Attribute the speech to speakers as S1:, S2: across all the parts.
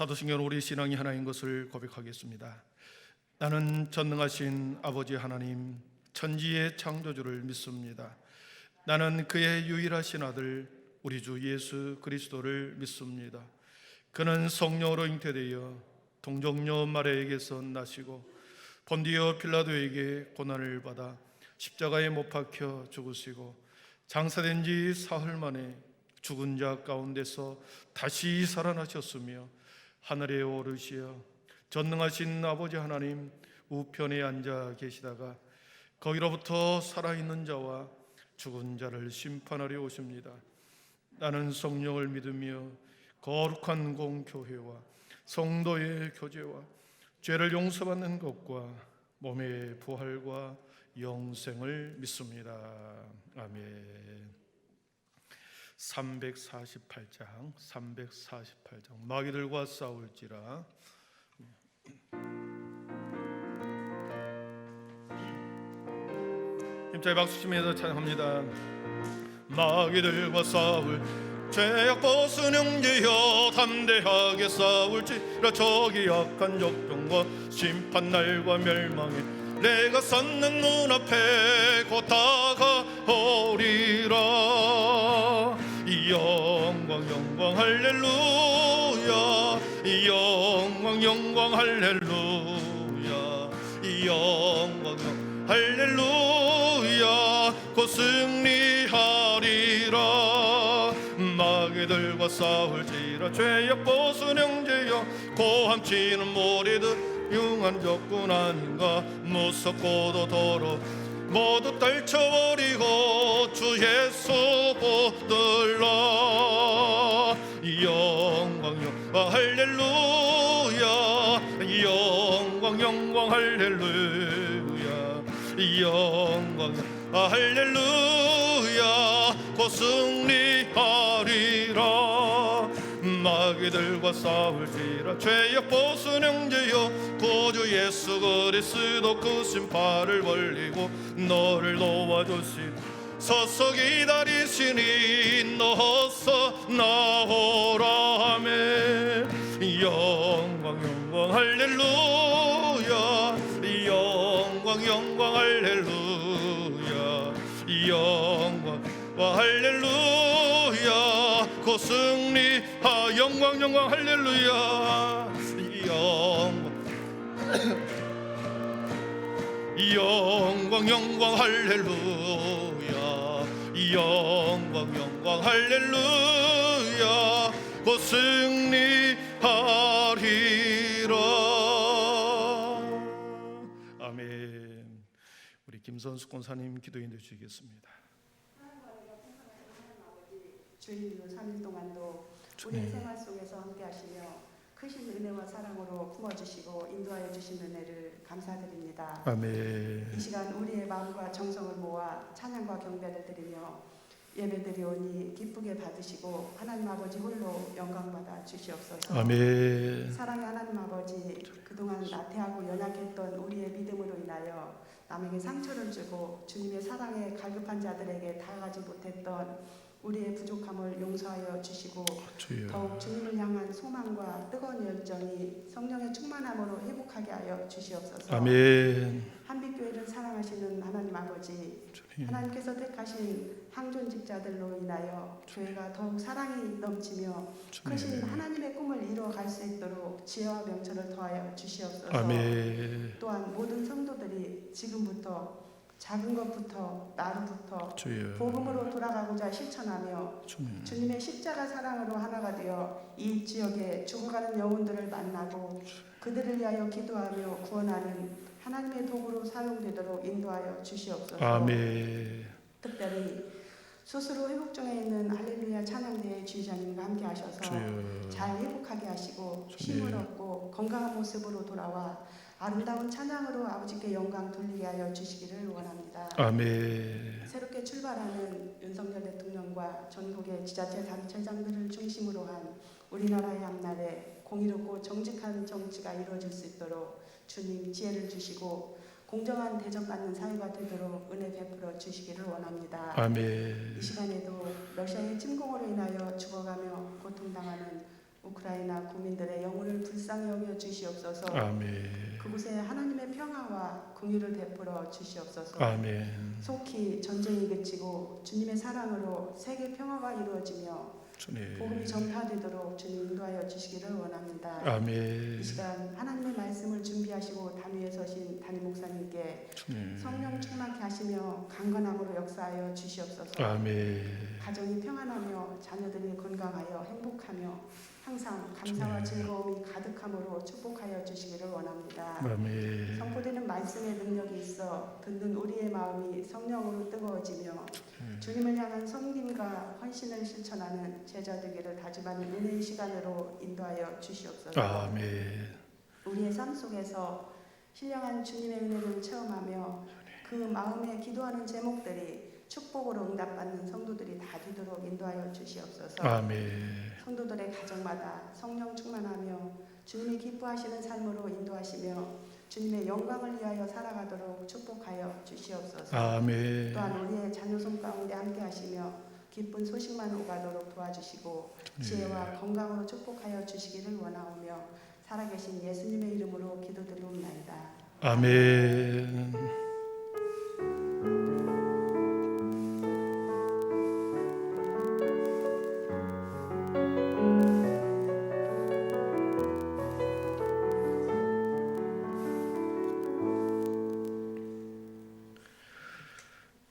S1: 사도신경 우리 신앙이 하나인 것을 고백하겠습니다. 나는 전능하신 아버지 하나님, 천지의 창조주를 믿습니다. 나는 그의 유일하신 아들 우리 주 예수 그리스도를 믿습니다. 그는 성령으로 잉태되어 동정녀 마리아에게서 나시고 본디오 빌라도에게 고난을 받아 십자가에 못 박혀 죽으시고 장사된 지 사흘 만에 죽은 자 가운데서 다시 살아나셨으며 하늘에 오르시어 전능하신 아버지 하나님 우편에 앉아 계시다가 거기로부터 살아있는 자와 죽은 자를 심판하려 오십니다. 나는 성령을 믿으며 거룩한 공교회와 성도의 교제와 죄를 용서받는 것과 몸의 부활과 영생을 믿습니다. 아멘. 348장 마귀들과 싸울지라. 힘차게 박수치면서 찬양합니다. 마귀들과 싸울 죄악 벗은 형제여 담대하게 싸울지라. 저기 악한 적병과 심판날과 멸망에 내가 섰는 문 앞에 곧 다가오리라. 영광 할렐루야, 영광 할렐루야, 영광 할렐루야. 곧 승리하리라. 마귀들과 싸울지라. 죄악 벗은 형제여 고함치는 모리듯 흉한 적군 아닌가. 무섭고도 더러 모두 떨쳐버리고 주 예수 붙들라. 영광 할렐루야, 영광 할렐루야, 영광 할렐루야. 곧 승리하리라. 마귀들과 싸울지라. 죄악 벗은 형제여 구주 예수 그리스도 그 심판을 벌리고 너를 도와주시 서서 기다리시니 너서 나오라. 아멘. 영광 할렐루야, 영광 할렐루야, 영광 할렐루야. 곧 승리하. 영광 할렐루야, 영광 할렐루야, 영광 할렐루야. 곧 승리하리라. 아멘. 우리 김선수 권사님 기도인해 주시겠습니다.
S2: 주일로 3일 동안도 우리의 생활 속에서 함께 하시며 크신 은혜와 사랑으로 품어주시고 인도하여 주신 은혜를 감사드립니다.
S1: 아멘.
S2: 이 시간 우리의 마음과 정성을 모아 찬양과 경배를 드리며 예배드리오니 기쁘게 받으시고 하나님 아버지 홀로 영광받아 주시옵소서.
S1: 아멘.
S2: 사랑의 하나님 아버지, 그동안 나태하고 연약했던 우리의 믿음으로 인하여 남에게 상처를 주고 주님의 사랑에 갈급한 자들에게 다가가지 못했던 우리의 부족함을 용서하여 주시고 더욱 주님을 향한 소망과 뜨거운 열정이 성령의 충만함으로 회복하게 하여 주시옵소서.
S1: 아멘.
S2: 한빛교회를 사랑하시는 하나님 아버지, 하나님께서 택하신 항존직자들로 인하여 교회가 더욱 사랑이 넘치며 크신 하나님의 꿈을 이루어갈 수 있도록 지혜와 명철을 더하여 주시옵소서.
S1: 아멘.
S2: 또한 모든 성도들이 지금부터 작은 것부터 나루부터 복음으로 돌아가고자 실천하며 주님의 십자가 사랑으로 하나가 되어 이 지역에 죽어가는 영혼들을 만나고 그들을 위하여 기도하며 구원하는 하나님의 도구로 사용되도록 인도하여 주시옵소서.
S1: 아멘.
S2: 특별히 스스로 회복 중에 있는 할렐루야 찬양대회 주의자님과 함께 하셔서 잘 회복하게 하시고 힘을 얻고 건강한 모습으로 돌아와 아름다운 찬양으로 아버지께 영광 돌리게 하여 주시기를 원합니다.
S1: 아멘.
S2: 새롭게 출발하는 윤석열 대통령과 전국의 지자체 단체장들을 중심으로 한 우리나라의 앞날에 공의롭고 정직한 정치가 이루어질 수 있도록 주님 지혜를 주시고 공정한 대접받는 사회가 되도록 은혜 베풀어 주시기를 원합니다.
S1: 아멘.
S2: 이 시간에도 러시아의 침공으로 인하여 죽어가며 고통당하는 우크라이나 국민들의 영혼을 불쌍히 여겨 주시옵소서.
S1: 아멘.
S2: 그곳에 하나님의 평화와 긍휼을 베풀어 주시옵소서.
S1: 아멘.
S2: 속히 전쟁이 그치고 주님의 사랑으로 세계 평화가 이루어지며
S1: 주님.
S2: 복음이 전파되도록 주님 인도하여 주시기를 원합니다.
S1: 아멘.
S2: 이 시간 하나님의 말씀을 준비하시고 단위에 서신 담임 목사님께
S1: 주님.
S2: 성령 충만케 하시며 강건함으로 역사하여 주시옵소서.
S1: 아멘.
S2: 가정이 평안하며 자녀들이 건강하여 행복하며 항상 감사와 즐거움이 가득함으로 축복하여 주시기를 원합니다.
S1: 아멘.
S2: 선포되는 말씀의 능력이 있어 듣는 우리의 마음이 성령으로 뜨거워지며 주님을 향한 섬김과 헌신을 실천하는 제자 되기를 다짐하는 은혜의 시간으로 인도하여 주시옵소서.
S1: 아멘.
S2: 우리의 삶 속에서 신령한 주님의 은혜를 체험하며 그 마음에 기도하는 제목들이 축복으로 응답받는 성도들이 다 되도록 인도하여 주시옵소서.
S1: 아멘.
S2: 성도들의 가정마다 성령 충만하며 주님이 기뻐하시는 삶으로 인도하시며 주님의 영광을 위하여 살아가도록 축복하여 주시옵소서.
S1: 아멘.
S2: 또한 우리의 자녀손 가운데 함께 하시며 기쁜 소식만 오가도록 도와주시고 지혜와 건강으로 축복하여 주시기를 원하오며 살아계신 예수님의 이름으로 기도드리옵나이다.
S1: 아멘.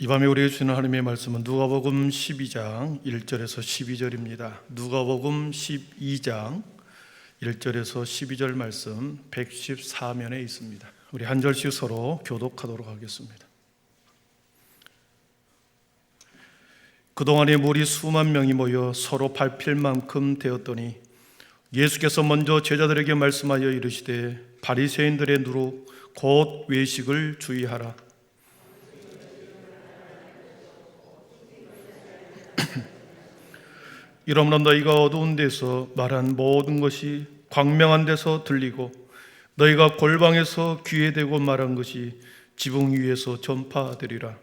S1: 이 밤에 우리에게 주시는 하나님의 말씀은 누가복음 12장 1절에서 12절입니다. 누가복음 12장 1절에서 12절 말씀 114면에 있습니다. 우리 한 절씩 서로 교독하도록 하겠습니다. 그동안에 무리 수만 명이 모여 서로 밟힐 만큼 되었더니 예수께서 먼저 제자들에게 말씀하여 이르시되 바리새인들의 누룩 곧 외식을 주의하라. 이러므로 너희가 어두운 데서 말한 모든 것이 광명한 데서 들리고 너희가 골방에서 귀에 대고 말한 것이 지붕 위에서 전파되리라.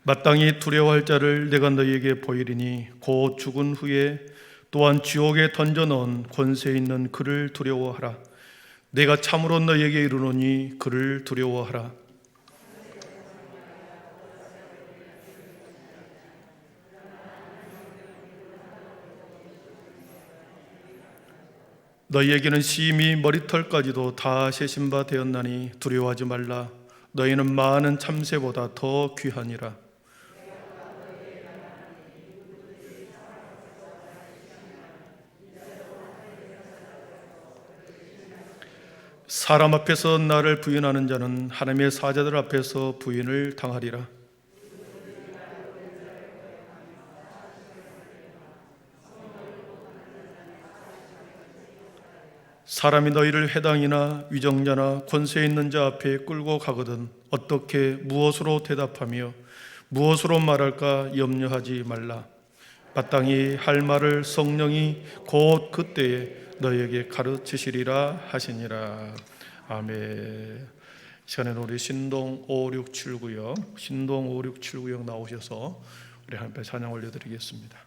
S1: 마땅히 두려워할 자를 내가 너희에게 보이리니 곧 죽은 후에 또한 지옥에 던져넣은 권세 있는 그를 두려워하라. 내가 참으로 너희에게 이르노니 그를 두려워하라. 너희에게는 심히 머리털까지도 다 세신 바 되었나니 두려워하지 말라. 너희는 많은 참새보다 더 귀하니라. 사람 앞에서 나를 부인하는 자는 하나님의 사자들 앞에서 부인을 당하리라. 사람이 너희를 회당이나 위정자나 권세 있는 자 앞에 끌고 가거든 어떻게 무엇으로 대답하며 무엇으로 말할까 염려하지 말라. 마땅히 할 말을 성령이 곧 그때에 너희에게 가르치시리라 하시니라. 아멘. 시간에는 우리 신동 5679역 신동 5679역 나오셔서 우리 하나님 앞에 찬양 올려드리겠습니다.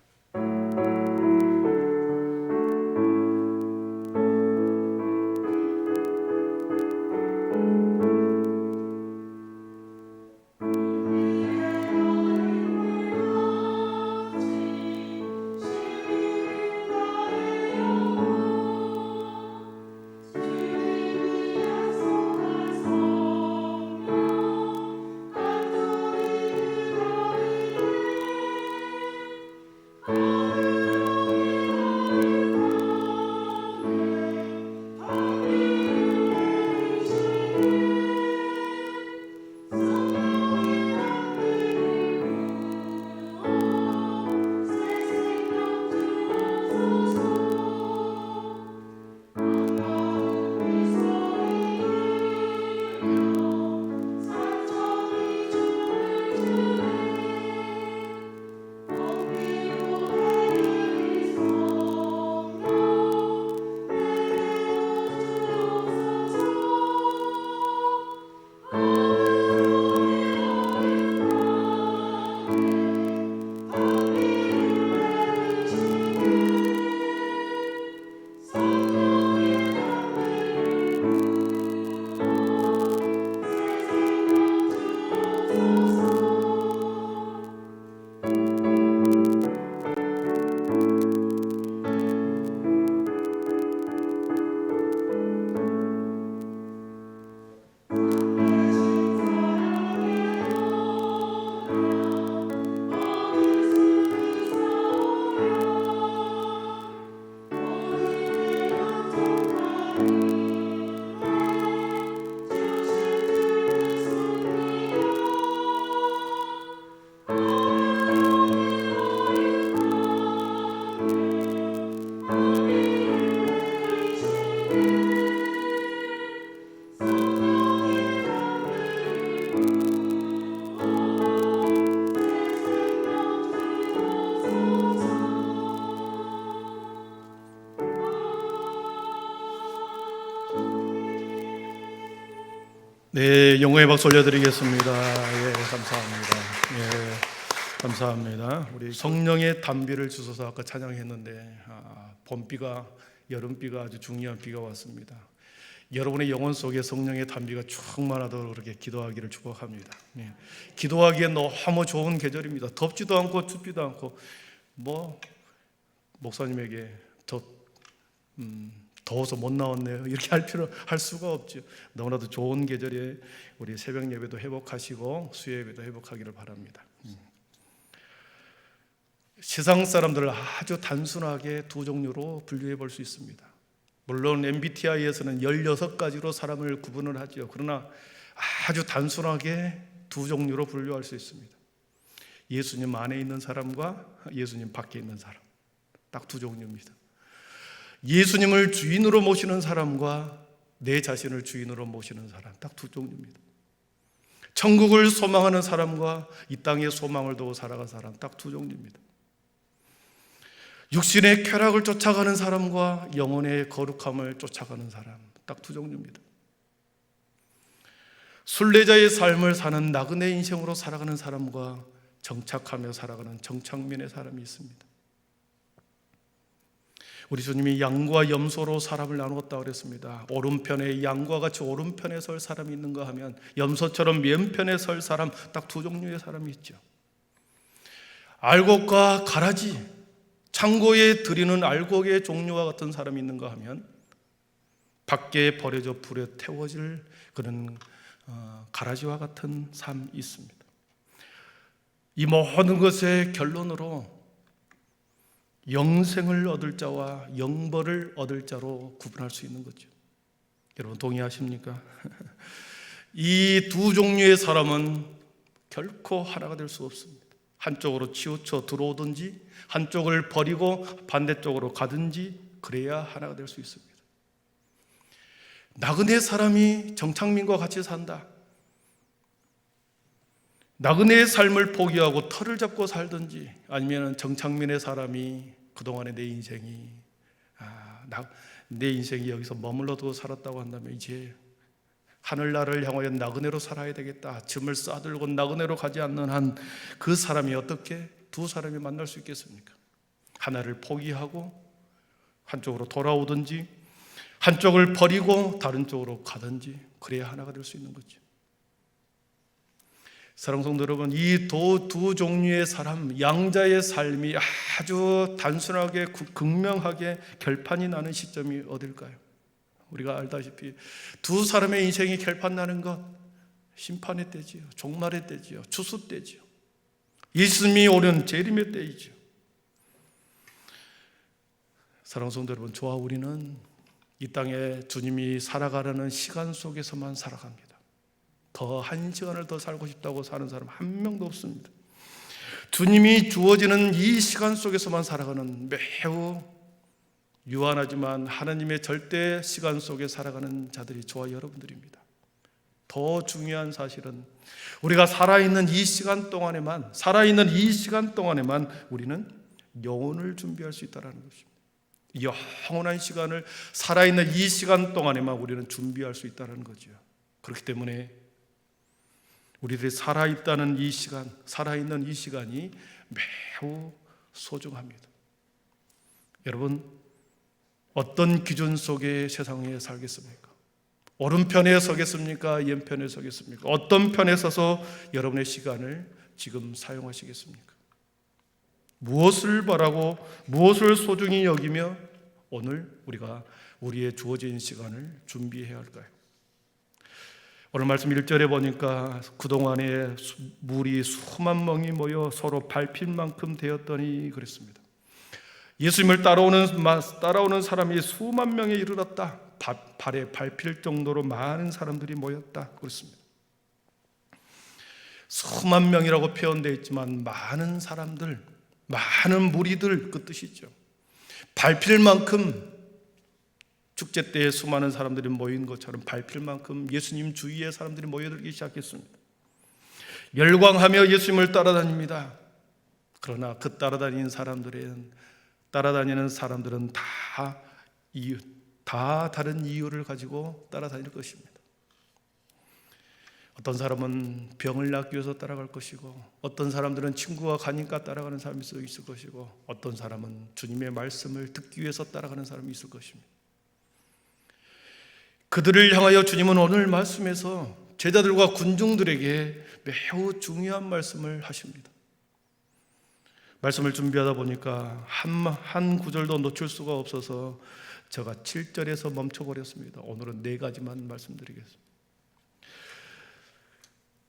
S1: 네, 영광의 박수 올려드리겠습니다. 예, 감사합니다. 예, 감사합니다. 우리 성령의 단비를 주셔서 아까 찬양했는데 봄비가 여름비가 아주 중요한 비가 왔습니다. 여러분의 영혼 속에 성령의 단비가 충만하도록 그렇게 기도하기를 축복합니다. 예, 기도하기에 너무 좋은 계절입니다. 덥지도 않고 춥지도 않고 목사님에게 더워서 못 나왔네요 이렇게 할 수가 없죠. 너무나도 좋은 계절에 우리 새벽 예배도 회복하시고 수요 예배도 회복하기를 바랍니다. 세상 사람들을 아주 단순하게 두 종류로 분류해 볼 수 있습니다. 물론 MBTI에서는 16가지로 사람을 구분을 하죠. 그러나 아주 단순하게 두 종류로 분류할 수 있습니다. 예수님 안에 있는 사람과 예수님 밖에 있는 사람, 딱 두 종류입니다. 예수님을 주인으로 모시는 사람과 내 자신을 주인으로 모시는 사람, 딱 두 종류입니다. 천국을 소망하는 사람과 이 땅에 소망을 두고 살아가는 사람, 딱 두 종류입니다. 육신의 쾌락을 쫓아가는 사람과 영혼의 거룩함을 쫓아가는 사람, 딱 두 종류입니다. 순례자의 삶을 사는 나그네 인생으로 살아가는 사람과 정착하며 살아가는 정착민의 사람이 있습니다. 우리 주님이 양과 염소로 사람을 나누었다고 그랬습니다. 오른편에 양과 같이 오른편에 설 사람이 있는가 하면 염소처럼 왼편에 설 사람, 딱 두 종류의 사람이 있죠. 알곡과 가라지, 창고에 들이는 알곡의 종류와 같은 사람이 있는가 하면 밖에 버려져 불에 태워질 그런 가라지와 같은 삶이 있습니다. 이 모든 것의 결론으로 영생을 얻을 자와 영벌을 얻을 자로 구분할 수 있는 거죠. 여러분 동의하십니까? 이 두 종류의 사람은 결코 하나가 될 수 없습니다. 한쪽으로 치우쳐 들어오든지 한쪽을 버리고 반대쪽으로 가든지 그래야 하나가 될 수 있습니다. 나그네 사람이 정착민과 같이 산다. 나그네의 삶을 포기하고 터를 잡고 살든지 아니면 정착민의 사람이 그동안의 내 인생이 여기서 머물러 두고 살았다고 한다면 이제 하늘나라를 향하여 나그네로 살아야 되겠다. 짐을 싸들고 나그네로 가지 않는 한 그 사람이 어떻게 두 사람이 만날 수 있겠습니까? 하나를 포기하고 한쪽으로 돌아오든지 한쪽을 버리고 다른 쪽으로 가든지 그래야 하나가 될 수 있는 거죠. 사랑하는 성도 여러분, 이 두 종류의 사람, 양자의 삶이 아주 단순하게 극명하게 결판이 나는 시점이 어딜까요? 우리가 알다시피 두 사람의 인생이 결판 나는 것 심판의 때지요, 종말의 때지요, 추수 때지요, 예수님이 오는 재림의 때이죠. 사랑하는 성도 여러분, 저와 우리는 이 땅에 주님이 살아가려는 시간 속에서만 살아갑니다. 더 한 시간을 더 살고 싶다고 사는 사람 한 명도 없습니다. 주님이 주어지는 이 시간 속에서만 살아가는 매우 유한하지만 하나님의 절대 시간 속에 살아가는 자들이 저와 여러분들입니다. 더 중요한 사실은 우리가 살아있는 이 시간 동안에만 우리는 영혼을 준비할 수 있다는 것입니다. 영원한 시간을 살아있는 이 시간 동안에만 우리는 준비할 수 있다는 거죠. 그렇기 때문에 우리들이 살아있는 이 시간이 매우 소중합니다. 여러분, 어떤 기준 속에 세상에 살겠습니까? 오른편에 서겠습니까? 왼편에 서겠습니까? 어떤 편에 서서 여러분의 시간을 지금 사용하시겠습니까? 무엇을 바라고 무엇을 소중히 여기며 오늘 우리가 우리의 주어진 시간을 준비해야 할까요? 오늘 말씀 1절에 보니까 그동안에 물이 수만 멍이 모여 서로 밟힐 만큼 되었더니 그랬습니다. 예수님을 따라오는 사람이 수만 명에 이르렀다. 발에 밟힐 정도로 많은 사람들이 모였다. 그렇습니다. 수만 명이라고 표현되어 있지만 많은 사람들, 많은 무리들 그 뜻이죠. 밟힐 만큼 축제 때에 수많은 사람들이 모인 것처럼 밟힐 만큼 예수님 주위에 사람들이 모여들기 시작했습니다. 열광하며 예수님을 따라다닙니다. 그러나 그 따라다니는 사람들은 다 다른 이유를 가지고 따라다닐 것입니다. 어떤 사람은 병을 낫기 위해서 따라갈 것이고, 어떤 사람들은 친구가 가니까 따라가는 사람이 있을 것이고, 어떤 사람은 주님의 말씀을 듣기 위해서 따라가는 사람이 있을 것입니다. 그들을 향하여 주님은 오늘 말씀에서 제자들과 군중들에게 매우 중요한 말씀을 하십니다. 말씀을 준비하다 보니까 한 구절도 놓칠 수가 없어서 제가 7절에서 멈춰버렸습니다. 오늘은 4가지만 말씀드리겠습니다.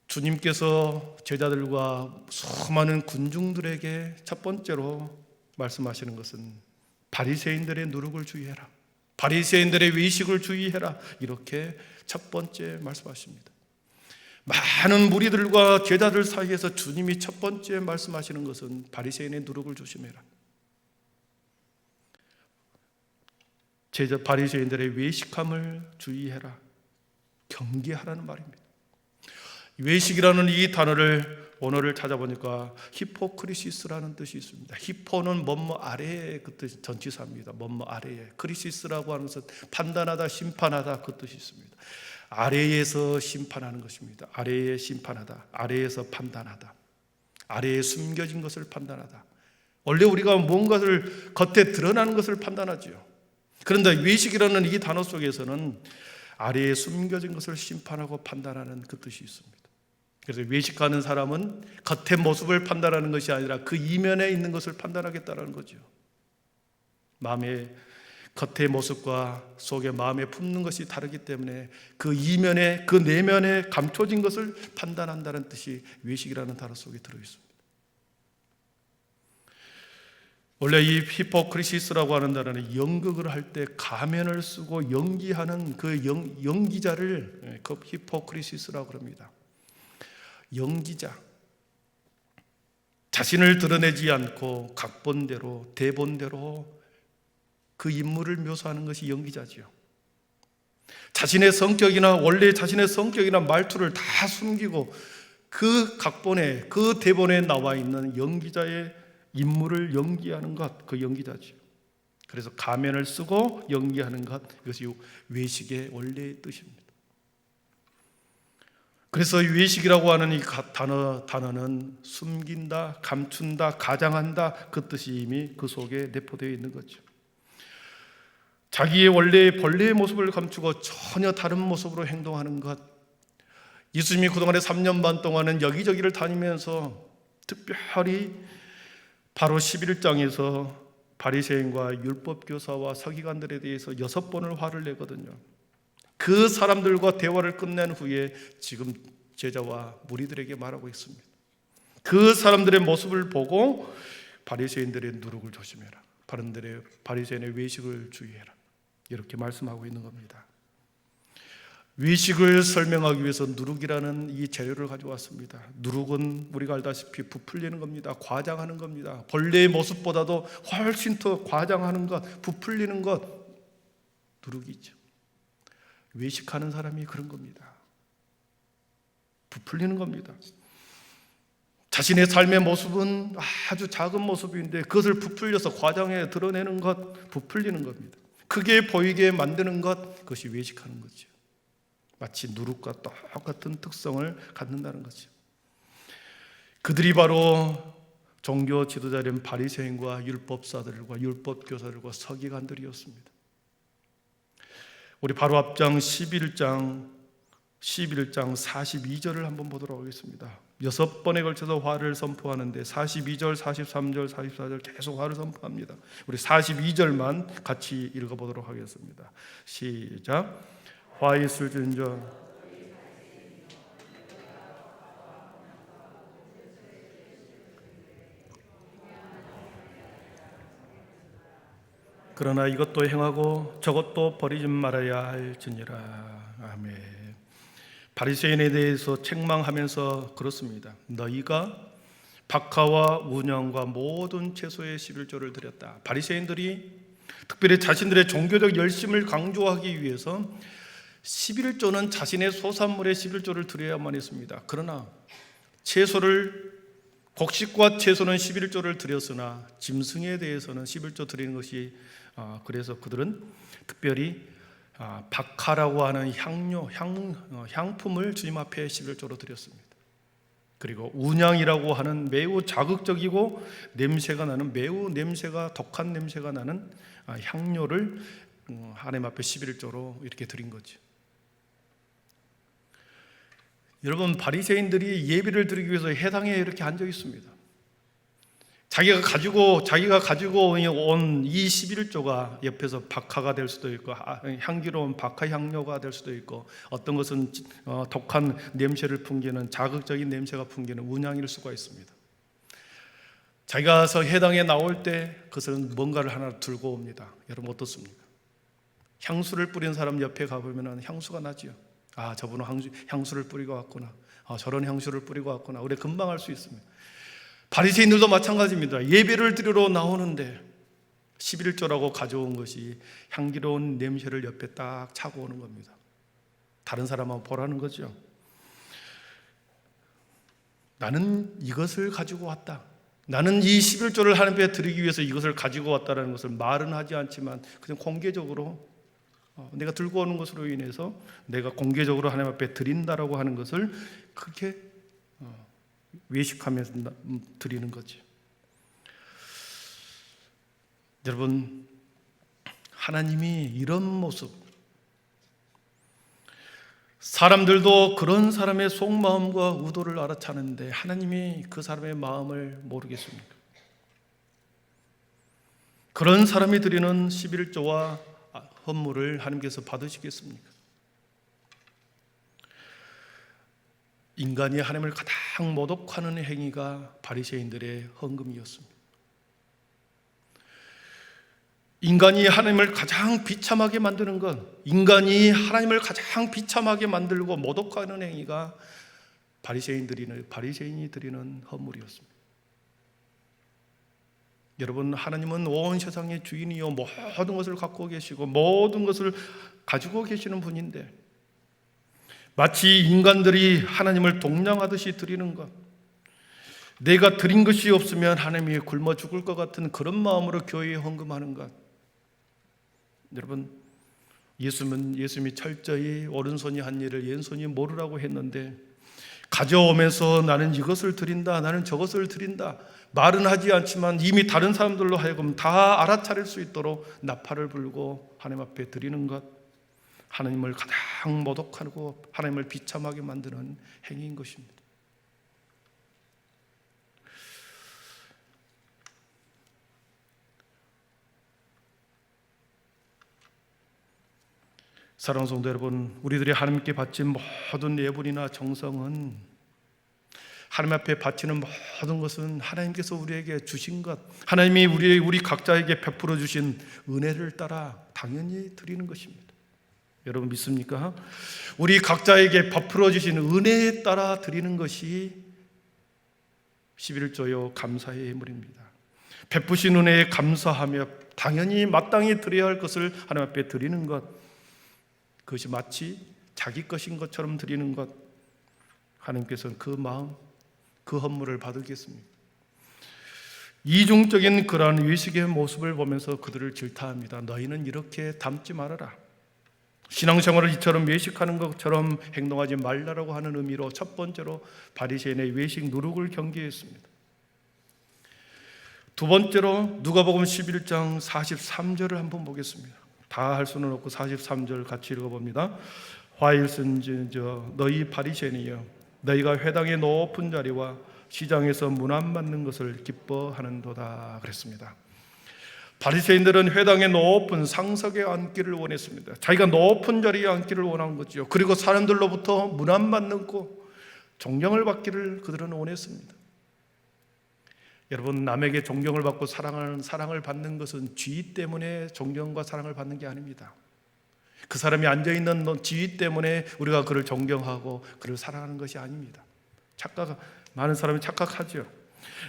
S1: 주님께서 제자들과 수많은 군중들에게 첫 번째로 말씀하시는 것은 바리새인들의 누룩을 주의해라, 바리새인들의 외식을 주의해라, 이렇게 첫 번째 말씀하십니다. 많은 무리들과 제자들 사이에서 주님이 첫 번째 말씀하시는 것은 바리새인의 누룩을 조심해라, 바리새인들의 외식함을 주의해라, 경계하라는 말입니다. 외식이라는 이 단어를 오늘을 찾아보니까 히포크리시스라는 뜻이 있습니다. 히포는 뭐뭐 아래에 그 뜻 전치사입니다. 뭐뭐 아래에. 크리시스라고 하는 것은 판단하다, 심판하다 그 뜻이 있습니다. 아래에서 심판하는 것입니다. 아래에 심판하다, 아래에서 판단하다, 아래에 숨겨진 것을 판단하다. 원래 우리가 뭔가를 겉에 드러나는 것을 판단하지요. 그런데 외식이라는 이 단어 속에서는 아래에 숨겨진 것을 심판하고 판단하는 그 뜻이 있습니다. 그래서 외식하는 사람은 겉의 모습을 판단하는 것이 아니라 그 이면에 있는 것을 판단하겠다는 거죠. 마음의 겉의 모습과 속의 마음에 품는 것이 다르기 때문에 그 이면에, 그 내면에 감춰진 것을 판단한다는 뜻이 외식이라는 단어 속에 들어있습니다. 원래 이 히포크리시스라고 하는 단어는 연극을 할 때 가면을 쓰고 연기하는 그 연기자를 히포크리시스라고 합니다. 연기자, 자신을 드러내지 않고 각본대로, 대본대로 그 인물을 묘사하는 것이 연기자지요. 자신의 성격이나 원래 자신의 성격이나 말투를 다 숨기고 그 각본에, 그 대본에 나와 있는 연기자의 인물을 연기하는 것, 그 연기자지요. 그래서 가면을 쓰고 연기하는 것, 이것이 외식의 원래의 뜻입니다. 그래서 외식이라고 하는 이 단어는 숨긴다, 감춘다, 가장한다, 그 뜻이 이미 그 속에 내포되어 있는 거죠. 자기의 원래의 본래의 모습을 감추고 전혀 다른 모습으로 행동하는 것. 예수님이 그동안에 3년 반 동안은 여기저기를 다니면서 특별히 바로 11장에서 바리새인과 율법교사와 서기관들에 대해서 6번을 화를 내거든요. 그 사람들과 대화를 끝낸 후에 지금 제자와 무리들에게 말하고 있습니다. 그 사람들의 모습을 보고 바리새인들의 누룩을 조심해라, 바리새인의 외식을 주의해라, 이렇게 말씀하고 있는 겁니다. 외식을 설명하기 위해서 누룩이라는 이 재료를 가져왔습니다. 누룩은 우리가 알다시피 부풀리는 겁니다. 과장하는 겁니다. 본래의 모습보다도 훨씬 더 과장하는 것, 부풀리는 것, 누룩이죠. 외식하는 사람이 그런 겁니다. 부풀리는 겁니다. 자신의 삶의 모습은 아주 작은 모습인데 그것을 부풀려서 과장해 드러내는 것, 부풀리는 겁니다. 크게 보이게 만드는 것, 그것이 외식하는 거죠. 마치 누룩과 똑같은 특성을 갖는다는 거죠. 그들이 바로 종교 지도자인 바리새인과 율법사들과 율법교사들과 서기관들이었습니다. 우리 바로 앞장 11장 42절을 한번 보도록 하겠습니다. 6번에 걸쳐서 화를 선포하는데 42절, 43절, 44절 계속 화를 선포합니다. 우리 42절만 같이 읽어보도록 하겠습니다. 시작. 화 있을진저 그러나 이것도 행하고 저것도 버리지 말아야 할지니라. 아멘. 바리새인에 대해서 책망하면서 그렇습니다. 너희가 박하와 운영과 모든 채소의 11조를 드렸다. 바리새인들이 특별히 자신들의 종교적 열심을 강조하기 위해서 11조는 자신의 소산물의 11조를 드려야만 했습니다. 그러나 곡식과 채소는 11조를 드렸으나 짐승에 대해서는 11조 드리는 것이 그래서 그들은 특별히 박하라고 하는 향품을 주님 앞에 11조로 드렸습니다. 그리고 운향이라고 하는 매우 자극적이고 냄새가 나는, 매우 냄새가 독한 냄새가 나는 향료를 하나님 앞에 11조로 이렇게 드린 거죠. 여러분, 바리새인들이 예배를 드리기 위해서 해당에 이렇게 앉아 있습니다. 자기가 가지고 온 이 11조가 옆에서 박하가 될 수도 있고, 향기로운 박하 향료가 될 수도 있고, 어떤 것은 독한 냄새를 풍기는, 자극적인 냄새가 풍기는 운향일 수가 있습니다. 자기가 해당에 나올 때 그것은 뭔가를 하나 들고 옵니다. 여러분 어떻습니까? 향수를 뿌린 사람 옆에 가보면 향수가 나지요. 저분은 향수를 뿌리고 왔구나. 저런 향수를 뿌리고 왔구나. 우리 금방 알 수 있습니다. 바리새인들도 마찬가지입니다. 예배를 드리러 나오는데 11조라고 가져온 것이 향기로운 냄새를 옆에 딱 차고 오는 겁니다. 다른 사람만 보라는 거죠. 나는 이것을 가지고 왔다. 나는 이 11조를 하나님께 드리기 위해서 이것을 가지고 왔다는 것을 말은 하지 않지만 그냥 공개적으로 내가 들고 오는 것으로 인해서 내가 공개적으로 하나님 앞에 드린다라고 하는 것을 그렇게 외식하면서 드리는 거지. 여러분, 하나님이 이런 모습, 사람들도 그런 사람의 속마음과 의도를 알아차는데 하나님이 그 사람의 마음을 모르겠습니까? 그런 사람이 드리는 11조와 헌물을 하나님께서 받으시겠습니까? 인간이 하나님을 가장 모독하는 행위가 바리새인들의 헌금이었습니다. 인간이 하나님을 가장 비참하게 만드는 것, 인간이 하나님을 가장 비참하게 만들고 모독하는 행위가 바리새인이 드리는 헌물이었습니다. 여러분, 하나님은 온 세상의 주인이요 모든 것을 갖고 계시고 모든 것을 가지고 계시는 분인데, 마치 인간들이 하나님을 동냥하듯이 드리는 것, 내가 드린 것이 없으면 하나님이 굶어 죽을 것 같은 그런 마음으로 교회에 헌금하는 것. 여러분, 예수님이 철저히 오른손이 한 일을 왼손이 모르라고 했는데, 가져오면서 나는 이것을 드린다, 나는 저것을 드린다 말은 하지 않지만 이미 다른 사람들로 하여금 다 알아차릴 수 있도록 나팔을 불고 하나님 앞에 드리는 것, 하나님을 가장 모독하고 하나님을 비참하게 만드는 행위인 것입니다. 사랑하는 성도 여러분, 우리들이 하나님께 바친 모든 예물이나 정성은, 하나님 앞에 바치는 모든 것은 하나님께서 우리에게 주신 것, 하나님이 우리 각자에게 베풀어 주신 은혜를 따라 당연히 드리는 것입니다. 여러분 믿습니까? 우리 각자에게 베풀어 주신 은혜에 따라 드리는 것이 11조요 감사의 예물입니다. 베푸신 은혜에 감사하며 당연히 마땅히 드려야 할 것을 하나님 앞에 드리는 것, 그것이 마치 자기 것인 것처럼 드리는 것, 하나님께서는 그 마음, 그 헌물을 받으겠습니다. 이중적인 그러한 외식의 모습을 보면서 그들을 질타합니다. 너희는 이렇게 담지 말아라. 신앙생활을 이처럼 외식하는 것처럼 행동하지 말라라고 하는 의미로 첫 번째로 바리새인의 외식 누룩을 경계했습니다. 두 번째로 누가복음 11장 43절을 한번 보겠습니다. 다 할 수는 없고 43절 같이 읽어봅니다. 화일선지저 너희 바리새인이여, 너희가 회당의 높은 자리와 시장에서 문안 받는 것을 기뻐하는도다 그랬습니다. 바리새인들은 회당의 높은 상석에 앉기를 원했습니다. 자기가 높은 자리에 앉기를 원한 거죠. 그리고 사람들로부터 문안 받는 거, 존경을 받기를 그들은 원했습니다. 여러분, 남에게 존경을 받고 사랑을 받는 것은 지위 때문에 존경과 사랑을 받는 게 아닙니다. 그 사람이 앉아있는 지위 때문에 우리가 그를 존경하고 그를 사랑하는 것이 아닙니다. 많은 사람이 착각하죠.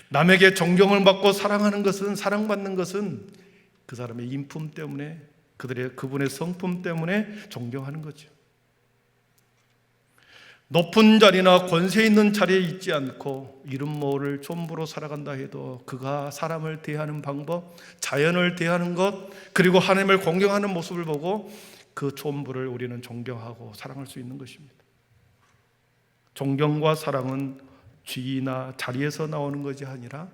S1: 남에게 존경을 받고 사랑받는 것은 그 사람의 인품 때문에, 그분의 성품 때문에 존경하는 거죠. 높은 자리나 권세 있는 자리에 있지 않고 이름 모를 촌부로 살아간다 해도 그가 사람을 대하는 방법, 자연을 대하는 것, 그리고 하나님을 공경하는 모습을 보고 그 촌부를 우리는 존경하고 사랑할 수 있는 것입니다. 존경과 사랑은 지위나 자리에서 나오는 것이 아니라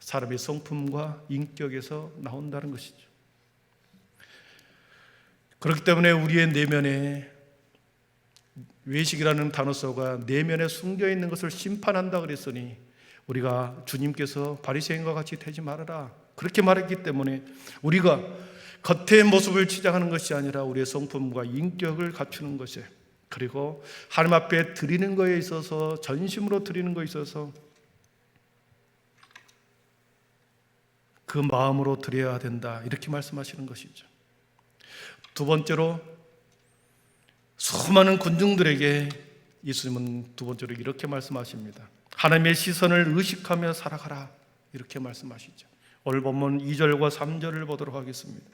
S1: 사람의 성품과 인격에서 나온다는 것이죠. 그렇기 때문에 우리의 내면에 외식이라는 단어 속에 내면에 숨겨 있는 것을 심판한다 그랬으니 우리가 주님께서 바리새인과 같이 되지 말아라 그렇게 말했기 때문에 우리가 겉의 모습을 치장하는 것이 아니라 우리의 성품과 인격을 갖추는 것에, 그리고 하나님 앞에 드리는 것에 있어서, 전심으로 드리는 것에 있어서 그 마음으로 드려야 된다 이렇게 말씀하시는 것이죠. 두 번째로 수많은 군중들에게 예수님은 두 번째로 이렇게 말씀하십니다. 하나님의 시선을 의식하며 살아가라 이렇게 말씀하시죠. 오늘 본문 2절과 3절을 보도록 하겠습니다.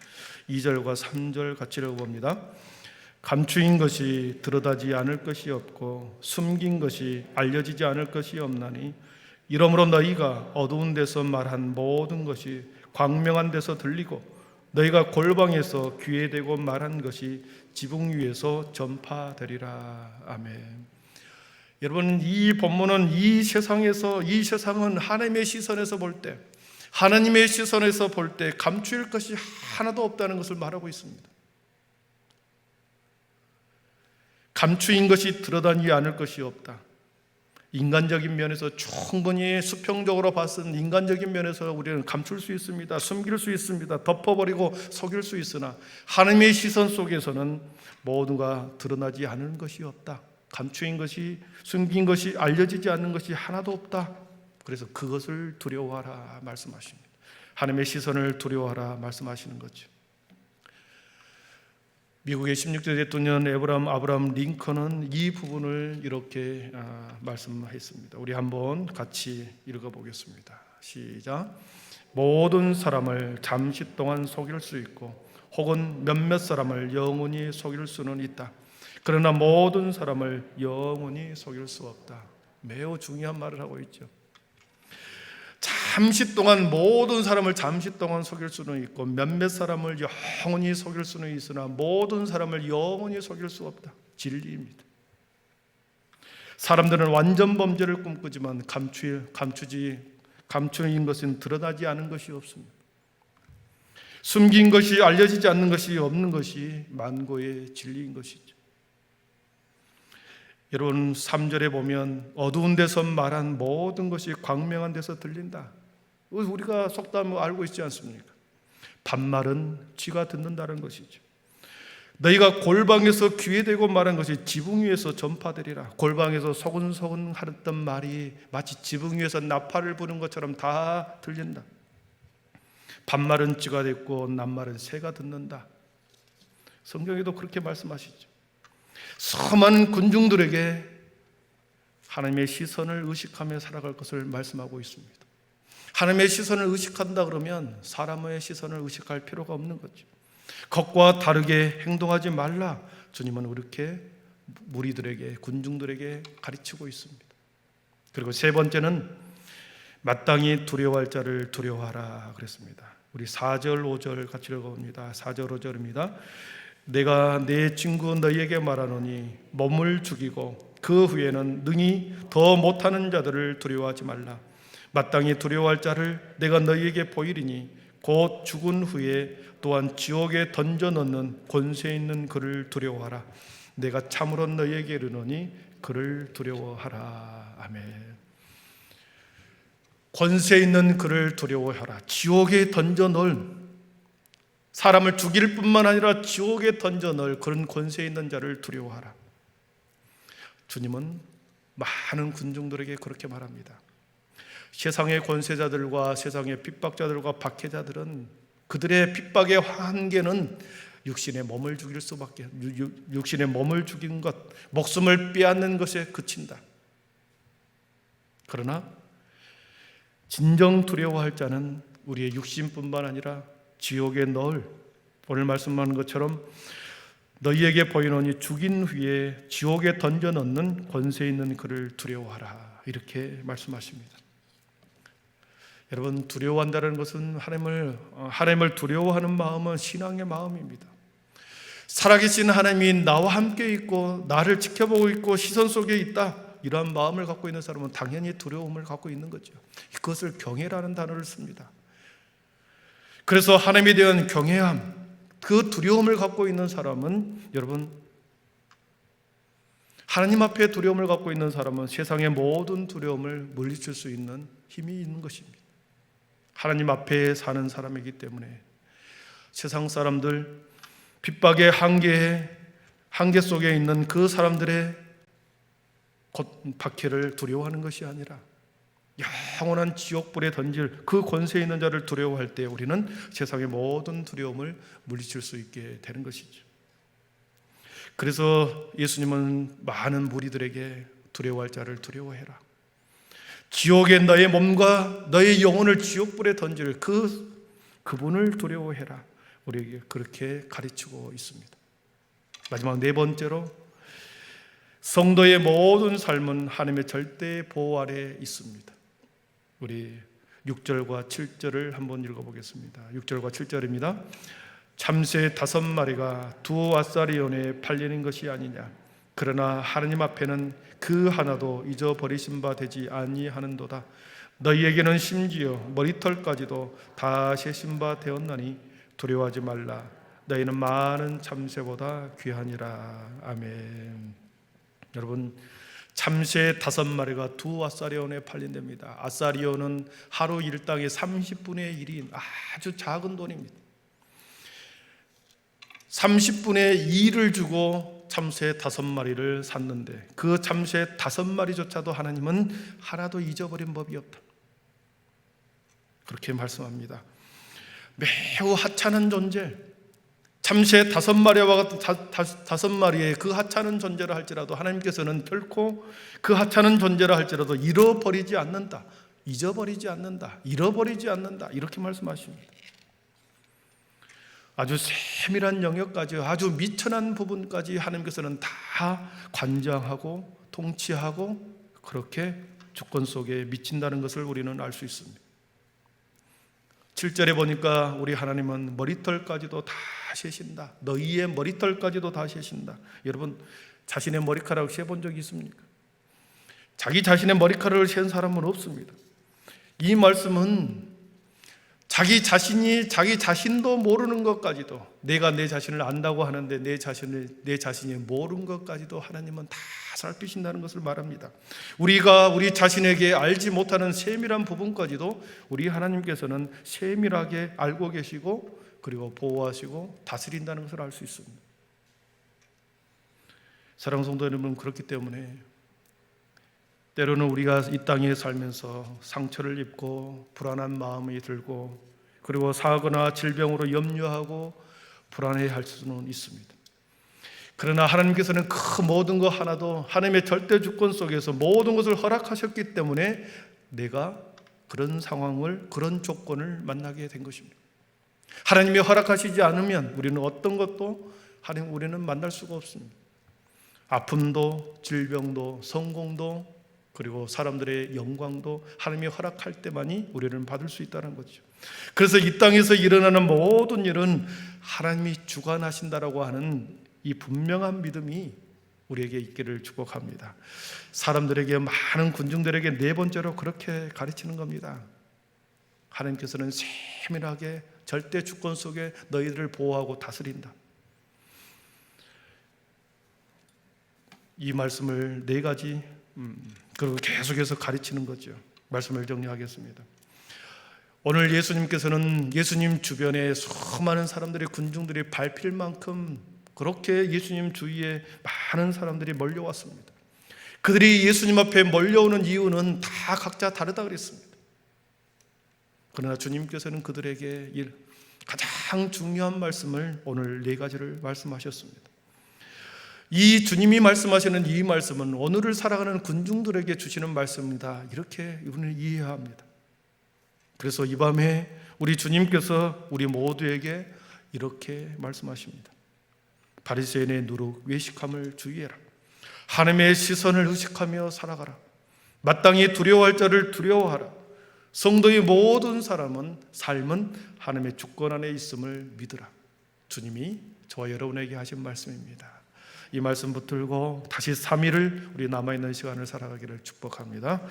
S1: 2절과 3절 같이 읽어봅니다. 감추인 것이 드러나지 않을 것이 없고 숨긴 것이 알려지지 않을 것이 없나니 이러므로 너희가 어두운 데서 말한 모든 것이 광명한 데서 들리고 너희가 골방에서 귀에 대고 말한 것이 지붕 위에서 전파되리라. 아멘. 여러분, 이 본문은 이 세상은 하나님의 시선에서 볼 때, 하나님의 시선에서 볼 때 감출 것이 하나도 없다는 것을 말하고 있습니다. 감추인 것이 드러나지 않을 것이 없다. 인간적인 면에서 충분히 수평적으로 봤을 인간적인 면에서 우리는 감출 수 있습니다. 숨길 수 있습니다. 덮어버리고 속일 수 있으나 하나님의 시선 속에서는 모두가 드러나지 않은 것이 없다. 감추인 것이, 숨긴 것이, 알려지지 않는 것이 하나도 없다. 그래서 그것을 두려워하라 말씀하십니다. 하나님의 시선을 두려워하라 말씀하시는 거죠. 미국의 16대 대통령 아브라함 링컨은 이 부분을 이렇게 말씀했습니다. 우리 한번 같이 읽어보겠습니다. 시작. 모든 사람을 잠시 동안 속일 수 있고 혹은 몇몇 사람을 영원히 속일 수는 있다. 그러나 모든 사람을 영원히 속일 수 없다. 매우 중요한 말을 하고 있죠. 잠시 동안 모든 사람을 잠시 동안 속일 수는 있고 몇몇 사람을 영원히 속일 수는 있으나 모든 사람을 영원히 속일 수 없다. 진리입니다. 사람들은 완전 범죄를 꿈꾸지만 감추인 것은 드러나지 않은 것이 없습니다. 숨긴 것이, 알려지지 않는 것이 없는 것이 만고의 진리인 것이죠. 여러분, 3절에 보면 어두운 데서 말한 모든 것이 광명한 데서 들린다. 우리가 속담을 알고 있지 않습니까? 반말은 쥐가 듣는다는 것이죠. 너희가 골방에서 귀에 대고 말한 것이 지붕 위에서 전파되리라. 골방에서 소근소근 하던 말이 마치 지붕 위에서 나팔을 부는 것처럼 다 들린다. 반말은 쥐가 듣고 낱말은 새가 듣는다. 성경에도 그렇게 말씀하시죠. 수많은 군중들에게 하나님의 시선을 의식하며 살아갈 것을 말씀하고 있습니다. 하나님의 시선을 의식한다 그러면 사람의 시선을 의식할 필요가 없는 거죠. 겉과 다르게 행동하지 말라. 주님은 이렇게 무리들에게, 군중들에게 가르치고 있습니다. 그리고 세 번째는 마땅히 두려워할 자를 두려워하라 그랬습니다. 우리 4절 5절 같이 읽어봅니다. 4절 5절입니다. 내가 내 친구 너희에게 말하노니 몸을 죽이고 그 후에는 능히 더 못하는 자들을 두려워하지 말라. 마땅히 두려워할 자를 내가 너희에게 보이리니 곧 죽은 후에 또한 지옥에 던져 넣는 권세 있는 그를 두려워하라. 내가 참으로 너희에게 이르노니 그를 두려워하라. 아멘. 권세 있는 그를 두려워하라. 지옥에 던져 넣을, 사람을 죽일 뿐만 아니라 지옥에 던져 넣을 그런 권세 있는 자를 두려워하라. 주님은 많은 군중들에게 그렇게 말합니다. 세상의 권세자들과 세상의 핍박자들과 박해자들은 그들의 핍박의 한계는 육신의 몸을 죽일 수밖에, 육신의 몸을 죽인 것, 목숨을 빼앗는 것에 그친다. 그러나 진정 두려워할 자는 우리의 육신뿐만 아니라 지옥에 넣을, 오늘 말씀하는 것처럼 너희에게 보이노니 죽인 후에 지옥에 던져 넣는 권세 있는 그를 두려워하라. 이렇게 말씀하십니다. 여러분, 두려워한다는 것은 하나님을 두려워하는 마음은 신앙의 마음입니다. 살아계신 하나님이 나와 함께 있고 나를 지켜보고 있고 시선 속에 있다, 이러한 마음을 갖고 있는 사람은 당연히 두려움을 갖고 있는 거죠. 그것을 경외라는 단어를 씁니다. 그래서 하나님에 대한 경외함, 그 두려움을 갖고 있는 사람은, 여러분, 하나님 앞에 두려움을 갖고 있는 사람은 세상의 모든 두려움을 물리칠 수 있는 힘이 있는 것입니다. 하나님 앞에 사는 사람이기 때문에 세상 사람들, 핍박의 한계 속에 있는 그 사람들의 박해를 두려워하는 것이 아니라 영원한 지옥불에 던질 그 권세 있는 자를 두려워할 때 우리는 세상의 모든 두려움을 물리칠 수 있게 되는 것이죠. 그래서 예수님은 많은 무리들에게 두려워할 자를 두려워해라, 지옥에 너의 몸과 너의 영혼을 지옥불에 던질 그분을 두려워해라, 우리에게 그렇게 가르치고 있습니다. 마지막 네 번째로, 성도의 모든 삶은 하나님의 절대 보호 아래 있습니다. 우리 6절과 7절을 한번 읽어보겠습니다. 6절과 7절입니다. 참새 5마리가 두 아사리온에 팔리는 것이 아니냐. 그러나 하나님 앞에는 그 하나도 잊어버리신 바 되지 아니하는도다. 너희에게는 심지어 머리털까지도 다 세신 바 되었나니 두려워하지 말라. 너희는 많은 참새보다 귀하니라. 아멘. 여러분, 참새 5마리가 두 아사리온에 팔린답니다. 아사리온은 하루 일당의 30분의 1인 아주 작은 돈입니다. 30분의 2를 주고 참새 5마리를 샀는데 그 참새 5마리조차도 하나님은 하나도 잊어버린 법이 없다, 그렇게 말씀합니다. 매우 하찮은 존재, 참새 5마리와 같은 5마리의 그 하찮은 존재라 할지라도 하나님께서는 결코 그 하찮은 존재라 할지라도 잃어버리지 않는다, 잊어버리지 않는다, 잃어버리지 않는다, 이렇게 말씀하십니다. 아주 세밀한 영역까지, 아주 미천한 부분까지 하나님께서는 다 관장하고 통치하고 그렇게 주권 속에 미친다는 것을 우리는 알 수 있습니다. 7절에 보니까 우리 하나님은 머리털까지도 다 세신다, 너희의 머리털까지도 다 세신다. 여러분, 자신의 머리카락을 세본 적이 있습니까? 자기 자신의 머리카락을 센 사람은 없습니다. 이 말씀은 자기 자신도 모르는 것까지도, 내가 내 자신을 안다고 하는데 내 자신이 모르는 것까지도 하나님은 다 살피신다는 것을 말합니다. 우리가 우리 자신에게 알지 못하는 세밀한 부분까지도 우리 하나님께서는 세밀하게 알고 계시고 그리고 보호하시고 다스린다는 것을 알 수 있습니다. 사랑하는 성도 여러분, 그렇기 때문에 때로는 우리가 이 땅에 살면서 상처를 입고 불안한 마음이 들고 그리고 사거나 질병으로 염려하고 불안해할 수는 있습니다. 그러나 하나님께서는 그 모든 것 하나도 하나님의 절대 주권 속에서 모든 것을 허락하셨기 때문에 내가 그런 상황을, 그런 조건을 만나게 된 것입니다. 하나님이 허락하시지 않으면 우리는 어떤 것도 우리는 만날 수가 없습니다. 아픔도 질병도 성공도 그리고 사람들의 영광도 하나님이 허락할 때만이 우리는 받을 수 있다는 거죠. 그래서 이 땅에서 일어나는 모든 일은 하나님이 주관하신다라고 하는 이 분명한 믿음이 우리에게 있기를 축복합니다. 사람들에게, 많은 군중들에게 네 번째로 그렇게 가르치는 겁니다. 하나님께서는 세밀하게 절대 주권 속에 너희들을 보호하고 다스린다. 이 말씀을 네 가지 그리고 계속해서 가르치는 거죠. 말씀을 정리하겠습니다. 오늘 예수님께서는 예수님 주변에 수많은 사람들의 군중들이 밟힐 만큼 그렇게 예수님 주위에 많은 사람들이 몰려왔습니다. 그들이 예수님 앞에 몰려오는 이유는 다 각자 다르다 그랬습니다. 그러나 주님께서는 그들에게 가장 중요한 말씀을 오늘 네 가지를 말씀하셨습니다. 이 주님이 말씀하시는 이 말씀은 오늘을 살아가는 군중들에게 주시는 말씀입니다. 이렇게 우리는 이해해야 합니다. 그래서 이 밤에 우리 주님께서 우리 모두에게 이렇게 말씀하십니다. 바리새인의 누룩 외식함을 주의해라. 하나님의 시선을 의식하며 살아가라. 마땅히 두려워할 자를 두려워하라. 성도의 모든 삶은 하나님의 주권 안에 있음을 믿으라. 주님이 저와 여러분에게 하신 말씀입니다. 이 말씀 붙들고 다시 3일을 우리 남아있는 시간을 살아가기를 축복합니다.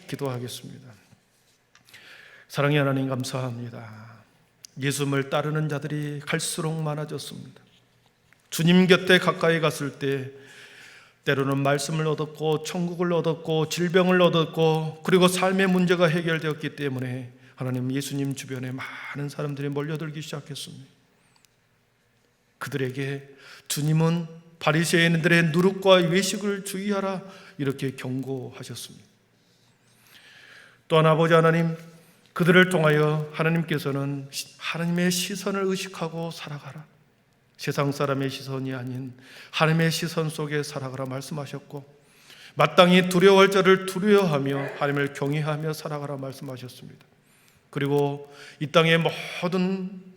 S1: 기도하겠습니다. 사랑의 하나님, 감사합니다. 예수님을 따르는 자들이 갈수록 많아졌습니다. 주님 곁에 가까이 갔을 때 때로는 말씀을 얻었고 천국을 얻었고 질병을 얻었고 그리고 삶의 문제가 해결되었기 때문에 하나님, 예수님 주변에 많은 사람들이 몰려들기 시작했습니다. 그들에게 주님은 바리새인들의 누룩과 외식을 주의하라 이렇게 경고하셨습니다. 또한 아버지 하나님, 그들을 통하여 하나님께서는 하나님의 시선을 의식하고 살아가라, 세상 사람의 시선이 아닌 하나님의 시선 속에 살아가라 말씀하셨고, 마땅히 두려워할 자를 두려워하며 하나님을 경외하며 살아가라 말씀하셨습니다. 그리고 이 땅의 모든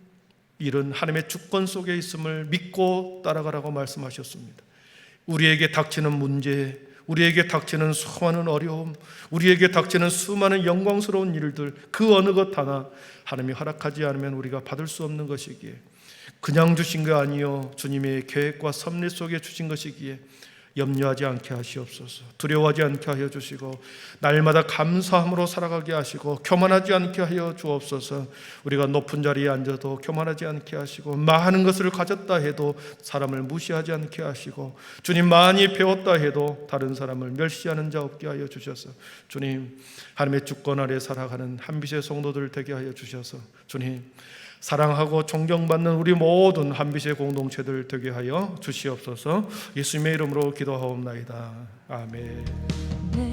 S1: 일은 하나님의 주권 속에 있음을 믿고 따라가라고 말씀하셨습니다. 우리에게 닥치는 문제, 우리에게 닥치는 수많은 어려움, 우리에게 닥치는 수많은 영광스러운 일들, 그 어느 것 하나 하나님이 허락하지 않으면 우리가 받을 수 없는 것이기에, 그냥 주신 거 아니요 주님의 계획과 섭리 속에 주신 것이기에 염려하지 않게 하시옵소서. 두려워하지 않게 하여 주시고 날마다 감사함으로 살아가게 하시고 교만하지 않게 하여 주옵소서. 우리가 높은 자리에 앉아도 교만하지 않게 하시고 많은 것을 가졌다 해도 사람을 무시하지 않게 하시고 주님, 많이 배웠다 해도 다른 사람을 멸시하는 자 없게 하여 주셔서 주님, 하나님의 주권 아래 살아가는 한빛의 성도들 되게 하여 주셔서 주님, 사랑하고 존경받는 우리 모든 한빛의 공동체들 되게 하여 주시옵소서. 예수님의 이름으로 기도하옵나이다. 아멘.